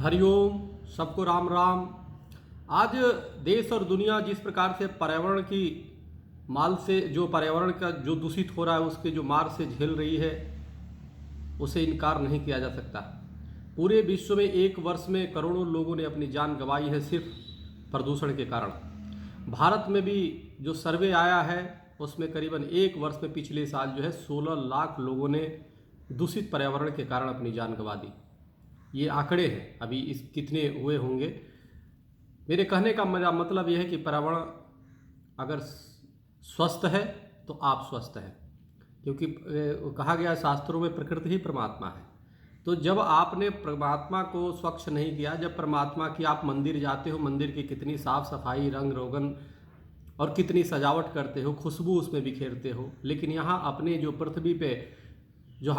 हरिओम, सबको राम राम। आज देश और दुनिया जिस प्रकार से पर्यावरण की माल से जो पर्यावरण का जो दूषित हो रहा है उसके जो मार से झेल रही है उसे इनकार नहीं किया जा सकता। पूरे विश्व में एक वर्ष में करोड़ों लोगों ने अपनी जान गंवाई है सिर्फ प्रदूषण के कारण। भारत में भी जो सर्वे आया है उसमें करीबन एक वर्ष में पिछले साल जो है 16 लाख लोगों ने दूषित पर्यावरण के कारण अपनी जान गंवा दी। ये आंकड़े हैं, अभी इस कितने हुए होंगे। मेरे कहने का मेरा मतलब यह है कि पर्यावरण अगर स्वस्थ है तो आप स्वस्थ हैं, क्योंकि कहा गया शास्त्रों में प्रकृति ही परमात्मा है। तो जब आपने परमात्मा को स्वच्छ नहीं किया, जब परमात्मा की आप मंदिर जाते हो, मंदिर की कितनी साफ सफाई, रंग रोगन और कितनी सजावट करते हो, खुशबू उसमें बिखेरते हो, लेकिन यहाँ अपने जो पृथ्वी पे जो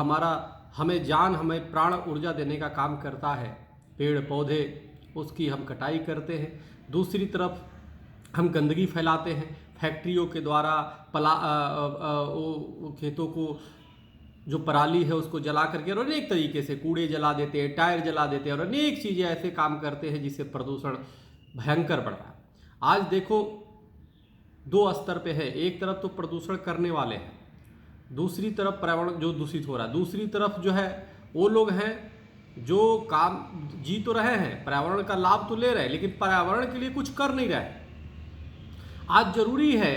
हमें जान, हमें प्राण ऊर्जा देने का काम करता है, पेड़ पौधे, उसकी हम कटाई करते हैं। दूसरी तरफ हम गंदगी फैलाते हैं फैक्ट्रियों के द्वारा, खेतों को जो पराली है उसको जला करके और अनेक तरीके से कूड़े जला देते हैं, टायर जला देते हैं और अनेक चीज़ें ऐसे काम करते हैं जिससे प्रदूषण भयंकर बढ़ रहा है। आज देखो दो स्तर पे है, एक तरफ तो प्रदूषण करने वाले हैं, दूसरी तरफ पर्यावरण जो दूषित हो रहा है। दूसरी तरफ जो है वो लोग हैं जो काम जी तो रहे हैं, पर्यावरण का लाभ तो ले रहे हैं, लेकिन पर्यावरण के लिए कुछ कर नहीं रहे। आज जरूरी है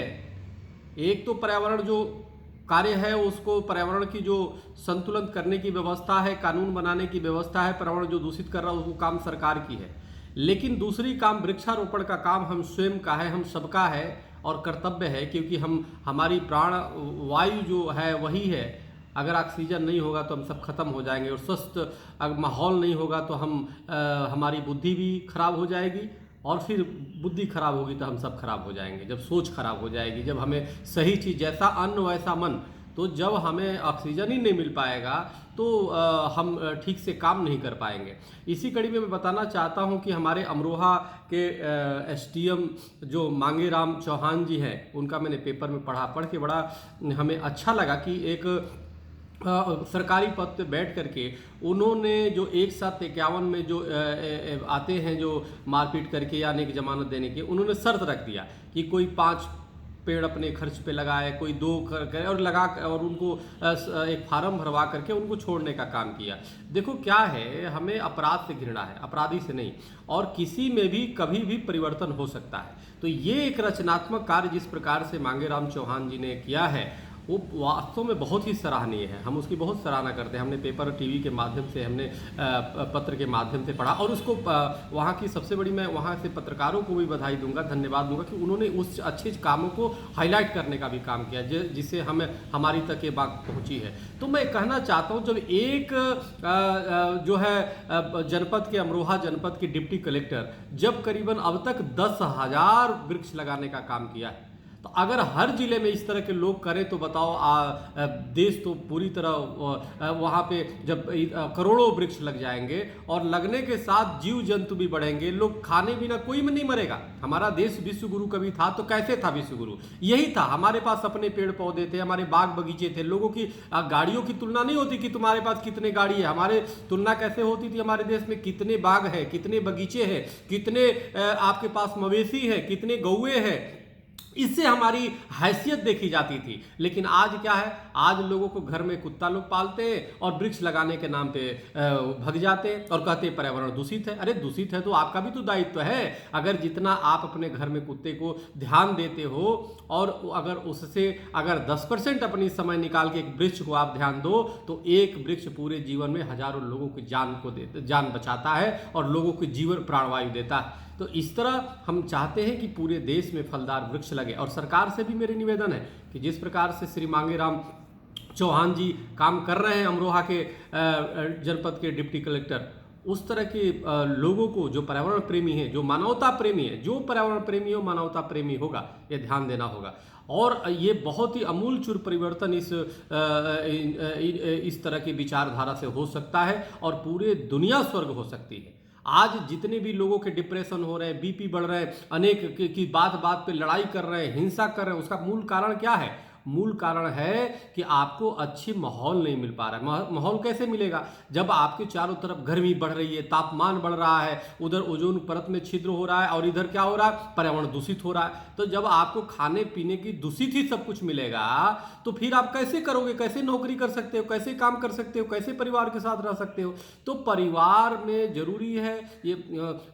एक तो पर्यावरण जो कार्य है उसको, पर्यावरण की जो संतुलन करने की व्यवस्था है, कानून बनाने की व्यवस्था है, पर्यावरण जो दूषित कर रहा है वो काम सरकार की है, लेकिन दूसरी काम वृक्षारोपण का काम हम स्वयं का है, हम सबका है और कर्तव्य है, क्योंकि हमारी प्राण वायु जो है वही है। अगर ऑक्सीजन नहीं होगा तो हम सब खत्म हो जाएंगे, और स्वस्थ अगर माहौल नहीं होगा तो हमारी बुद्धि भी खराब हो जाएगी, और फिर बुद्धि खराब होगी तो हम सब खराब हो जाएंगे। जब सोच खराब हो जाएगी, जब हमें सही चीज़, जैसा अन्न वैसा मन, तो जब हमें ऑक्सीजन ही नहीं मिल पाएगा तो हम ठीक से काम नहीं कर पाएंगे। इसी कड़ी में मैं बताना चाहता हूं कि हमारे अमरोहा के एसडीएम जो मांगेराम चौहान जी हैं, उनका मैंने पेपर में पढ़ के बड़ा हमें अच्छा लगा कि एक सरकारी पद पे बैठ करके उन्होंने जो एक साथ 51 में जो आते हैं जो मारपीट करके या अनेक जमानत देने के, उन्होंने शर्त रख दिया कि कोई 5 पेड़ अपने खर्च पे लगाए, कोई 2 करे और और उनको एक फार्म भरवा करके उनको छोड़ने का काम किया। देखो क्या है, हमें अपराध से घृणा है, अपराधी से नहीं, और किसी में भी कभी भी परिवर्तन हो सकता है। तो ये एक रचनात्मक कार्य जिस प्रकार से मांगेराम चौहान जी ने किया है वो वास्तव में बहुत ही सराहनीय है। हम उसकी बहुत सराहना करते हैं। हमने पेपर टीवी के माध्यम से, हमने पत्र के माध्यम से पढ़ा, और उसको वहाँ की सबसे बड़ी, मैं वहाँ से पत्रकारों को भी बधाई दूंगा, धन्यवाद दूंगा कि उन्होंने उस अच्छे कामों को हाईलाइट करने का भी काम किया जिससे हमारी तक ये बात पहुँची है। तो मैं कहना चाहता हूँ, जब एक जो है जनपद के, अमरोहा जनपद के डिप्टी कलेक्टर जब करीबन अब तक 10,000 वृक्ष लगाने का काम किया है, तो अगर हर जिले में इस तरह के लोग करें तो बताओ देश तो पूरी तरह वहाँ पे जब करोड़ों वृक्ष लग जाएंगे और लगने के साथ जीव जंतु भी बढ़ेंगे, लोग खाने बिना कोई में नहीं मरेगा। हमारा देश विश्व गुरु कभी था तो कैसे था विश्व गुरु? यही था, हमारे पास अपने पेड़ पौधे थे, हमारे बाग बगीचे थे, लोगों की गाड़ियों की तुलना नहीं होती कि तुम्हारे पास कितने गाड़ी है, हमारे तुलना कैसे होती थी, हमारे देश में कितने बाग है, कितने बगीचे हैं, कितने आपके पास मवेशी है, कितने गौए हैं, इससे हमारी हैसियत देखी जाती थी। लेकिन आज क्या है, आज लोगों को घर में कुत्ता लोग पालते हैं और वृक्ष लगाने के नाम पे भग जाते हैं और कहते हैं पर्यावरण दूषित है। अरे दूषित है तो आपका भी तो दायित्व है। अगर जितना आप अपने घर में कुत्ते को ध्यान देते हो और अगर उससे अगर 10% अपनी समय निकाल के एक वृक्ष को आप ध्यान दो, तो एक वृक्ष पूरे जीवन में हजारों लोगों की जान बचाता है और लोगों की जीवन प्राणवायु देता है। तो इस तरह हम चाहते हैं कि पूरे देश में फलदार वृक्ष लगे, और सरकार से भी मेरी निवेदन है कि जिस प्रकार से श्री मांगेराम चौहान जी काम कर रहे हैं अमरोहा के जनपद के डिप्टी कलेक्टर, उस तरह के लोगों को जो पर्यावरण प्रेमी है, जो मानवता प्रेमी है, जो पर्यावरण प्रेमी हो मानवता प्रेमी होगा, ये ध्यान देना होगा। और ये बहुत ही अमूलचूल परिवर्तन इस तरह की विचारधारा से हो सकता है और पूरे दुनिया स्वर्ग हो सकती है। आज जितने भी लोगों के डिप्रेशन हो रहे हैं, बीपी बढ़ रहे हैं, अनेक की बात बात पे लड़ाई कर रहे हैं, हिंसा कर रहे हैं, उसका मूल कारण क्या है? मूल कारण है कि आपको अच्छी माहौल नहीं मिल पा रहा है। माहौल कैसे मिलेगा? जब आपके चारों तरफ गर्मी बढ़ रही है, तापमान बढ़ रहा है, उधर ओजोन परत में छिद्र हो रहा है और इधर क्या हो रहा है, पर्यावरण दूषित हो रहा है। तो जब आपको खाने पीने की दूषित ही सब कुछ मिलेगा तो फिर आप कैसे करोगे, कैसे नौकरी कर सकते हो, कैसे काम कर सकते हो, कैसे परिवार के साथ रह सकते हो? तो परिवार में जरूरी है ये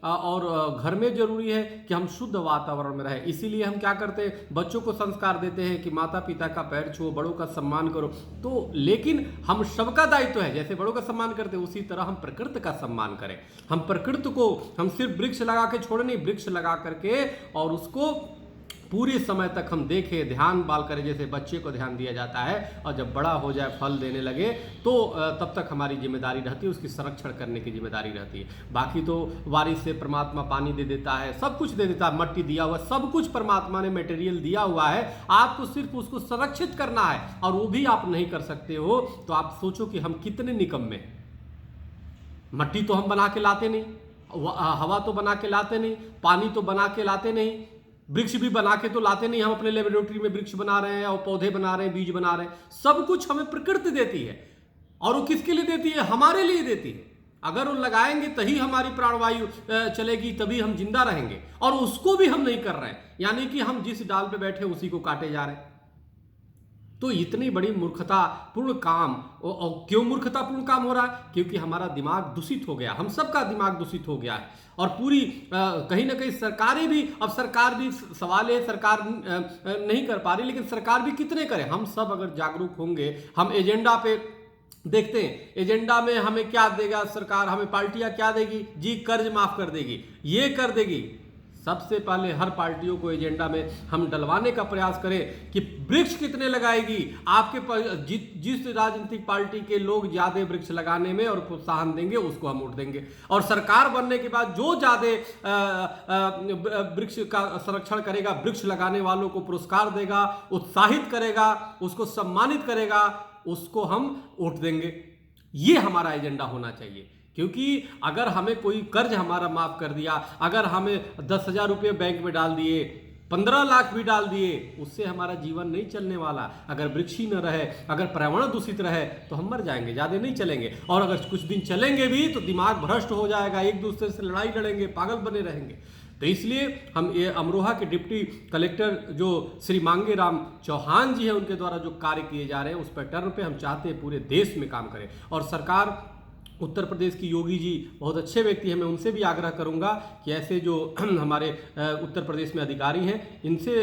और घर में जरूरी है कि हम शुद्ध वातावरण में रहें। इसीलिए हम क्या करते हैं, बच्चों को संस्कार देते हैं कि माता पिता का पैर छुओ, बड़ों का सम्मान करो। तो लेकिन हम सबका दायित्व है, जैसे बड़ों का सम्मान करते हैं उसी तरह हम प्रकृति का सम्मान करें। हम प्रकृति को हम सिर्फ वृक्ष लगा के छोड़े नहीं, वृक्ष लगा करके और उसको पूरे समय तक हम देखें, ध्यान बाल करें, जैसे बच्चे को ध्यान दिया जाता है। और जब बड़ा हो जाए, फल देने लगे, तो तब तक हमारी जिम्मेदारी रहती है, उसकी संरक्षण करने की जिम्मेदारी रहती है। बाकी तो बारिश से परमात्मा पानी दे देता है, सब कुछ दे देता है, मट्टी दिया हुआ, सब कुछ परमात्मा ने मटेरियल दिया हुआ है। आपको सिर्फ उसको संरक्षित करना है और वो भी आप नहीं कर सकते हो। तो आप सोचो कि हम कितने निकम्मे। मट्टी तो हम बना के लाते नहीं, हवा तो बना के लाते नहीं, पानी तो बना के लाते नहीं, वृक्ष भी बना के तो लाते नहीं। हम अपने लेबोरेटरी में वृक्ष बना रहे हैं और पौधे बना रहे हैं, बीज बना रहे हैं। सब कुछ हमें प्रकृति देती है। और वो किसके लिए देती है? हमारे लिए देती है। अगर वो लगाएंगे तभी हमारी प्राणवायु चलेगी, तभी हम जिंदा रहेंगे। और उसको भी हम नहीं कर रहे हैं, यानी कि हम जिस डाल पे बैठे उसी को काटे जा रहे हैं। तो इतनी बड़ी मूर्खतापूर्ण काम। और क्यों मूर्खतापूर्ण काम हो रहा है? क्योंकि हमारा दिमाग दूषित हो गया, हम सबका दिमाग दूषित हो गया है। और पूरी कहीं ना कहीं सरकारें भी, अब सरकार भी सवाल है, सरकार नहीं कर पा रही, लेकिन सरकार भी कितने करें? हम सब अगर जागरूक होंगे, हम एजेंडा पे देखते हैं, एजेंडा में हमें क्या देगा सरकार, हमें पार्टियां क्या देगी जी? कर्ज माफ कर देगी, ये कर देगी। सबसे पहले हर पार्टियों को एजेंडा में हम डलवाने का प्रयास करें कि वृक्ष कितने लगाएगी। आपके जिस राजनीतिक पार्टी के लोग ज्यादा वृक्ष लगाने में और प्रोत्साहन देंगे, उसको हम वोट देंगे। और सरकार बनने के बाद जो ज्यादा वृक्ष का संरक्षण करेगा, वृक्ष लगाने वालों को पुरस्कार देगा, उत्साहित करेगा, उसको सम्मानित करेगा, उसको हम वोट देंगे। ये हमारा एजेंडा होना चाहिए। क्योंकि अगर हमें कोई कर्ज हमारा माफ कर दिया, अगर हमें 10,000 रुपये बैंक में डाल दिए, 15 लाख भी डाल दिए, उससे हमारा जीवन नहीं चलने वाला। अगर वृक्ष ही न रहे, अगर पर्यावरण दूषित रहे, तो हम मर जाएंगे, ज़्यादा नहीं चलेंगे। और अगर कुछ दिन चलेंगे भी तो दिमाग भ्रष्ट हो जाएगा, एक दूसरे से लड़ाई लड़ेंगे, पागल बने रहेंगे। तो इसलिए हम ये अमरोहा के डिप्टी कलेक्टर जो श्री मांगे राम चौहान जी हैं, उनके द्वारा जो कार्य किए जा रहे हैं, उस पैटर्न पे हम चाहते हैं पूरे देश में काम करें। और सरकार, उत्तर प्रदेश की योगी जी बहुत अच्छे व्यक्ति हैं, मैं उनसे भी आग्रह करूंगा कि ऐसे जो हमारे उत्तर प्रदेश में अधिकारी हैं, इनसे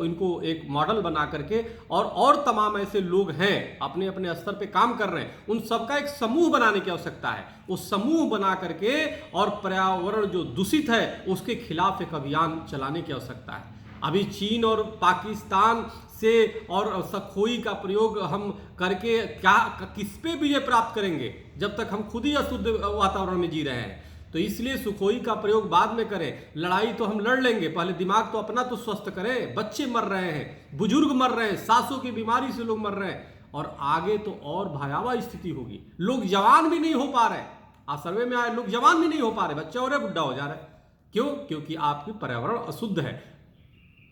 इनको एक मॉडल बना करके और तमाम ऐसे लोग हैं अपने अपने स्तर पे काम कर रहे हैं, उन सबका एक समूह बनाने की आवश्यकता है। उस समूह बना करके और पर्यावरण जो दूषित है उसके खिलाफ एक अभियान चलाने की आवश्यकता है। अभी चीन और पाकिस्तान से और सखोई का प्रयोग हम करके क्या किस पे विजय प्राप्त करेंगे, जब तक हम खुद ही अशुद्ध वातावरण में जी रहे हैं। तो इसलिए सुखोई का प्रयोग बाद में करें, लड़ाई तो हम लड़ लेंगे, पहले दिमाग तो अपना तो स्वस्थ करें। बच्चे मर रहे हैं, बुजुर्ग मर रहे हैं, सांसों की बीमारी से लोग मर रहे हैं, और आगे तो और भयावह स्थिति होगी। लोग जवान भी नहीं हो पा रहे, आज सर्वे में आए, लोग जवान भी नहीं हो पा रहे, बच्चा हो रहे, बुढ़ा हो जा रहा है। क्यों? क्योंकि आपकी पर्यावरण अशुद्ध है,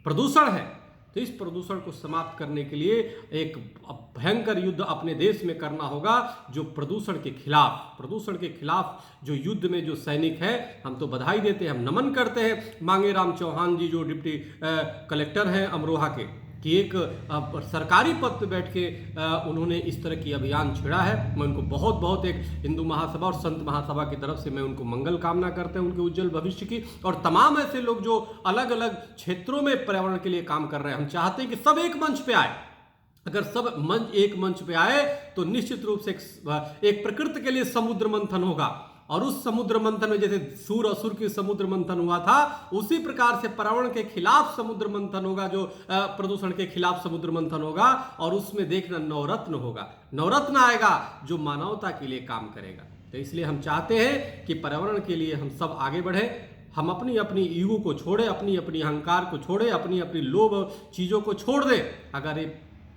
प्रदूषण है। तो इस प्रदूषण को समाप्त करने के लिए एक भयंकर युद्ध अपने देश में करना होगा। जो प्रदूषण के खिलाफ जो युद्ध में जो सैनिक है, हम तो बधाई देते हैं, हम नमन करते हैं मांगे राम चौहान जी जो डिप्टी कलेक्टर हैं अमरोहा के, कि एक सरकारी पद पर बैठ के उन्होंने इस तरह की अभियान छेड़ा है। मैं उनको बहुत बहुत एक हिंदू महासभा और संत महासभा की तरफ से मैं उनको मंगल कामना करते हैं, उनके उज्जवल भविष्य की। और तमाम ऐसे लोग जो अलग अलग क्षेत्रों में पर्यावरण के लिए काम कर रहे हैं, हम चाहते हैं कि सब एक मंच पे आए। अगर सब एक मंच पे आए तो निश्चित रूप से एक प्रकृति के लिए समुद्र मंथन होगा। और उस समुद्र मंथन में जैसे सूर असुर की समुद्र मंथन हुआ था, उसी प्रकार से पर्यावरण के खिलाफ समुद्र मंथन होगा, जो प्रदूषण के खिलाफ समुद्र मंथन होगा। और उसमें देखना नवरत्न होगा, नवरत्न आएगा जो मानवता के लिए काम करेगा। तो इसलिए हम चाहते हैं कि पर्यावरण के लिए हम सब आगे बढ़े, हम अपनी अपनी ईगो को छोड़े, अपनी अपनी अहंकार को छोड़े, अपनी अपनी लोभ चीज़ों को छोड़ दें। अगर ये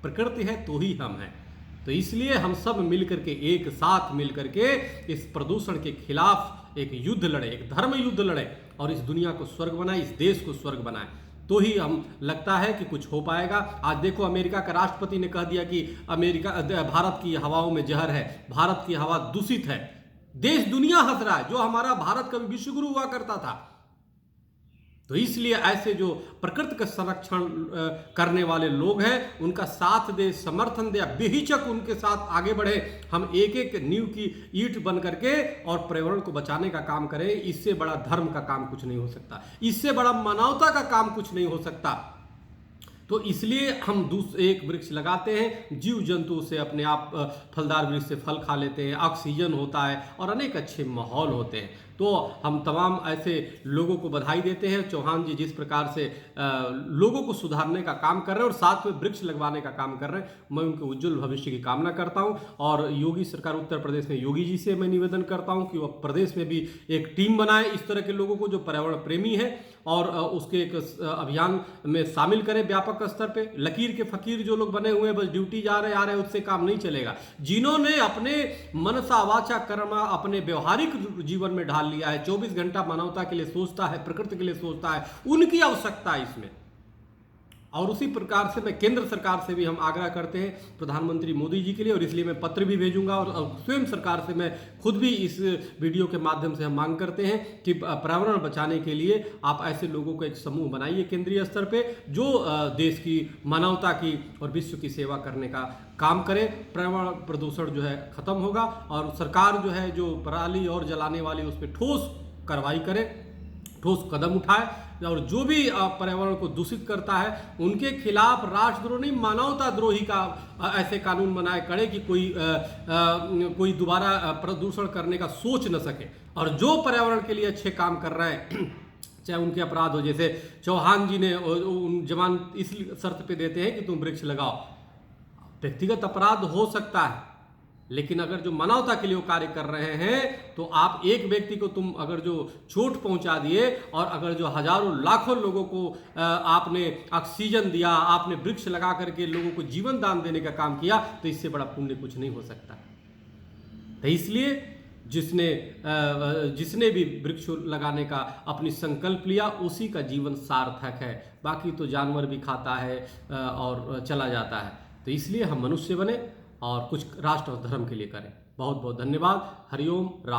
प्रकृति है तो ही हम हैं। तो इसलिए हम सब मिलकर के, एक साथ मिलकर के इस प्रदूषण के खिलाफ एक युद्ध लड़े, एक धर्म युद्ध लड़े और इस दुनिया को स्वर्ग बनाए, इस देश को स्वर्ग बनाए। तो ही हम लगता है कि कुछ हो पाएगा। आज देखो अमेरिका का राष्ट्रपति ने कह दिया कि भारत की हवाओं में जहर है, भारत की हवा दूषित है। देश दुनिया हंस रहा है, जो हमारा भारत कभी विश्वगुरु हुआ करता था। तो इसलिए ऐसे जो प्रकृति का संरक्षण करने वाले लोग हैं उनका साथ दे, समर्थन दे, बेहिचक उनके साथ आगे बढ़े। हम एक एक नींव की ईंट बन करके और पर्यावरण को बचाने का काम करें। इससे बड़ा धर्म का काम कुछ नहीं हो सकता, इससे बड़ा मानवता का काम कुछ नहीं हो सकता। तो इसलिए हम एक वृक्ष लगाते हैं, जीव जंतु से अपने आप फलदार वृक्ष से फल खा लेते हैं, ऑक्सीजन होता है और अनेक अच्छे माहौल होते हैं। तो हम तमाम ऐसे लोगों को बधाई देते हैं। चौहान जी जिस प्रकार से लोगों को सुधारने का काम कर रहे हैं और साथ में वृक्ष लगवाने का काम कर रहे हैं, मैं उनके उज्जवल भविष्य की कामना करता हूं। और योगी सरकार उत्तर प्रदेश में योगी जी से मैं निवेदन करता हूं कि वह प्रदेश में भी एक टीम बनाए इस तरह के लोगों को जो पर्यावरण प्रेमी है और उसके एक अभियान में शामिल करें व्यापक स्तर पे। लकीर के फकीर जो लोग बने हुए हैं, बस ड्यूटी जा रहे आ रहे, उससे काम नहीं चलेगा। जिन्होंने अपने मनसा वाचा कर्मा अपने व्यवहारिक जीवन में ढाल लिया है, 24 घंटा मानवता के लिए सोचता है, प्रकृति के लिए सोचता है, उनकी आवश्यकता है इसमें। और उसी प्रकार से मैं केंद्र सरकार से भी हम आग्रह करते हैं प्रधानमंत्री मोदी जी के लिए, और इसलिए मैं पत्र भी भेजूंगा और स्वयं सरकार से मैं खुद भी इस वीडियो के माध्यम से हम मांग करते हैं कि पर्यावरण बचाने के लिए आप ऐसे लोगों को एक समूह बनाइए केंद्रीय स्तर पे, जो देश की, मानवता की और विश्व की सेवा करने का काम करे। पर्यावरण प्रदूषण जो है खत्म होगा और सरकार जो है जो पराली और जलाने वाली उस पर ठोस कार्रवाई करे, ठोस कदम उठाए और जो भी पर्यावरण को दूषित करता है उनके खिलाफ राष्ट्रद्रोह नहीं मानवता द्रोही का ऐसे कानून बनाए करे कि कोई दोबारा प्रदूषण करने का सोच न सके। और जो पर्यावरण के लिए अच्छे काम कर रहे हैं चाहे उनके अपराध हो, जैसे चौहान जी ने जवान इस शर्त पे देते हैं कि तुम वृक्ष लगाओ। व्यक्तिगत अपराध हो सकता है, लेकिन अगर जो मानवता के लिए वो कार्य कर रहे हैं तो आप एक व्यक्ति को तुम अगर जो चोट पहुंचा दिए और अगर जो हजारों लाखों लोगों को आपने ऑक्सीजन दिया, आपने वृक्ष लगा करके लोगों को जीवन दान देने का काम किया, तो इससे बड़ा पुण्य कुछ नहीं हो सकता। तो इसलिए जिसने भी वृक्ष लगाने का अपनी संकल्प लिया उसी का जीवन सार्थक है। बाकी तो जानवर भी खाता है और चला जाता है। तो इसलिए हम मनुष्य बने और कुछ राष्ट्र और धर्म के लिए करें। बहुत बहुत धन्यवाद। हरिओम राम।